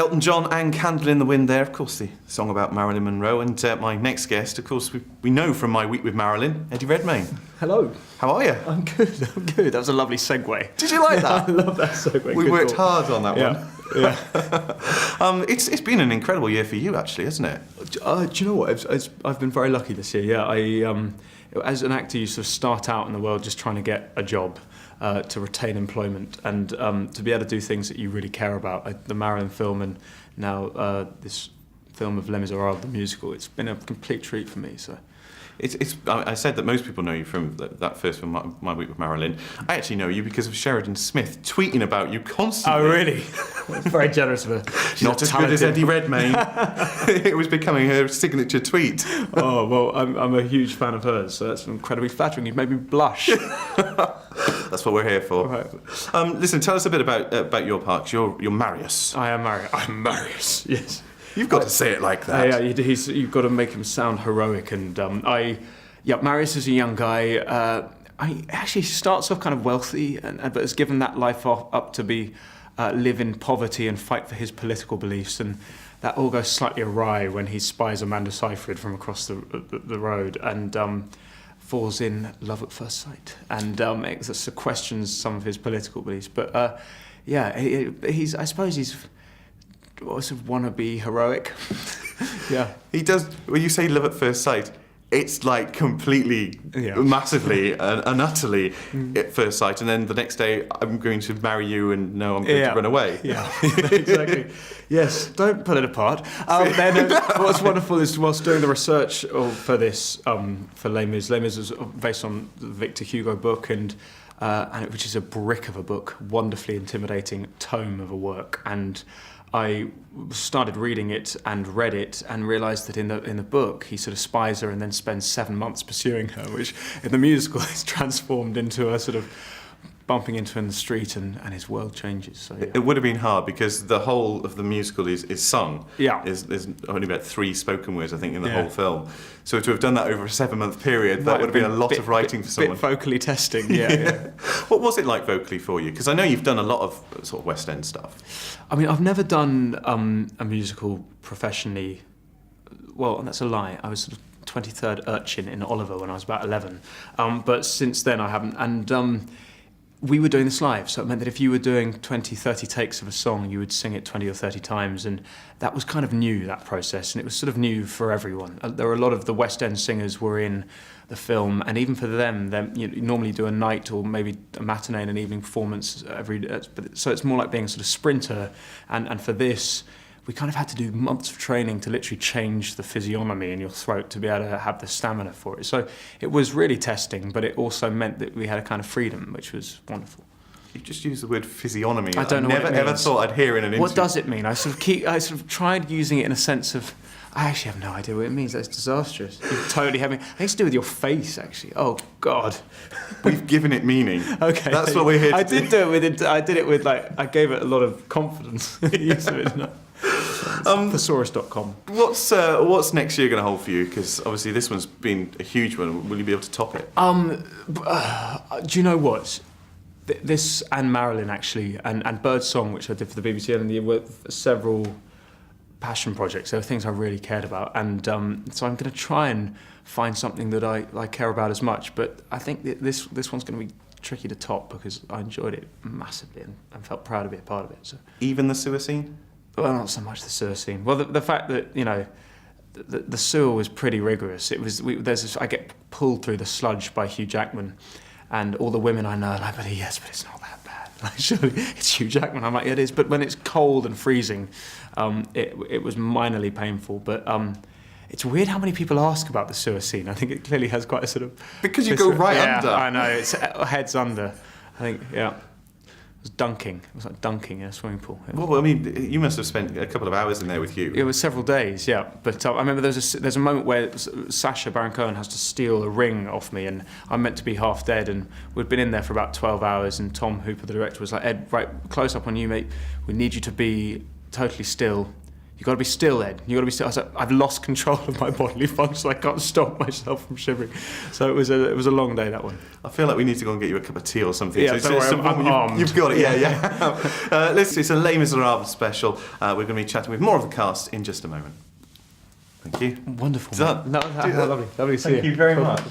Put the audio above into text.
Elton John and Candle in the Wind there, of course, the song about Marilyn Monroe. And my next guest, of course, we know from My Week with Marilyn, Eddie Redmayne. Hello. How are you? I'm good. That was a lovely segue. Did you like that? I love that segue. We worked hard on that one. Yeah. It's been an incredible year for you, actually, hasn't it? Do you know what? I've been very lucky this year. Yeah, as an actor, you sort of start out in the world just trying to get a job, to retain employment, and to be able to do things that you really care about. The Marilyn film, and now this film of Les Miserables, the musical. It's been a complete treat for me. So. I said that most people know you from that first film, My Week with Marilyn. I actually know you because of Sheridan Smith tweeting about you constantly. Oh, really? That's very generous of her. She's not as good as Eddie Redmayne. It was becoming her signature tweet. Oh, well, I'm a huge fan of hers, so that's incredibly flattering. You've made me blush. That's what we're here for. Right. Listen, tell us a bit about your part, 'cause you're Marius. I am Marius. I'm Marius, yes. You've got to say it like that. Yeah, you've got to make him sound heroic. And Marius is a young guy. He actually starts off kind of wealthy, but has given that life up to live in poverty and fight for his political beliefs. And that all goes slightly awry when he spies Amanda Seyfried from across the road and falls in love at first sight. And questions some of his political beliefs. But I suppose he's sort of wannabe heroic. Yeah. He does, when you say love at first sight, it's like completely, massively and utterly at first sight, and then the next day, I'm going to marry you and no, I'm going to run away. Yeah, exactly. Yes, don't pull it apart. What's wonderful is whilst doing the research for this, for Les Mis is based on the Victor Hugo book, and which is a brick of a book, wonderfully intimidating tome of a work, and I started reading it and read it and realised that in the book he sort of spies her and then spends 7 months pursuing her, which in the musical is transformed into a sort of bumping into her in the street and his world changes. So, yeah. It would have been hard because the whole of the musical is sung. Yeah. There's only about 3 spoken words, I think, in the whole film. So to have done that over a 7-month period, that would have been a lot of writing for someone. Bit vocally testing, yeah. What was it like vocally for you? Because I know you've done a lot of sort of West End stuff. I mean, I've never done a musical professionally. Well, that's a lie. I was sort of 23rd urchin in Oliver when I was about 11. But since then I haven't. And we were doing this live, so it meant that if you were doing 20, 30 takes of a song, you would sing it 20 or 30 times, and that was kind of new, that process, and it was sort of new for everyone. There were a lot of the West End singers were in the film, and even for them you normally do a night or maybe a matinee and an evening performance so it's more like being a sort of sprinter, and for this, we kind of had to do months of training to literally change the physiognomy in your throat to be able to have the stamina for it. So it was really testing, but it also meant that we had a kind of freedom, which was wonderful. You just used the word physiognomy. I don't know what it means. Never thought I'd hear in an interview. What does it mean? I sort of tried using it in a sense of, I actually have no idea what it means. That's disastrous. You totally have me. I think it's to do with your face, actually. Oh, God. We've given it meaning. Okay. That's what we're here to do. I did it with, I gave it a lot of confidence. Use of it. Thesaurus.com. What's next year going to hold for you? Because obviously this one's been a huge one. Will you be able to top it? Do you know what? This and Marilyn, actually, and Birdsong, which I did for the BBC, and there were several passion projects. There were things I really cared about, and so I'm going to try and find something that I care about as much. But I think this one's going to be tricky to top because I enjoyed it massively and felt proud to be a part of it. So. Even the sewer scene? Well, not so much the sewer scene. Well, the fact that, the sewer was pretty rigorous. It was. I get pulled through the sludge by Hugh Jackman, and all the women I know are like, but it's not that bad. Like, surely it's Hugh Jackman. I'm like, yeah, it is. But when it's cold and freezing, it was minorly painful. But it's weird how many people ask about the sewer scene. I think it clearly has quite a sort of... Because you go right under. I know. It's heads under. I think, yeah. It was dunking. It was like dunking in a swimming pool. Well, I mean, you must have spent a couple of hours in there with Hugh. It was several days, yeah. But I remember there's a moment where Sacha Baron Cohen has to steal a ring off me, and I'm meant to be half dead, and we'd been in there for about 12 hours, and Tom Hooper, the director, was like, Ed, right, close up on you, mate. We need you to be totally still. "You've got to be still, Ed. You've got to be still." I was like, "I've lost control of my bodily functions. I can't stop myself from shivering." So it was a long day, that one. I feel like we need to go and get you a cup of tea or something. Yeah, so don't worry, I'm armed. You've got it, yeah. It's a Les Miserables special. We're going to be chatting with more of the cast in just a moment. Thank you. Wonderful. Done. Lovely to see you. Thank you very much.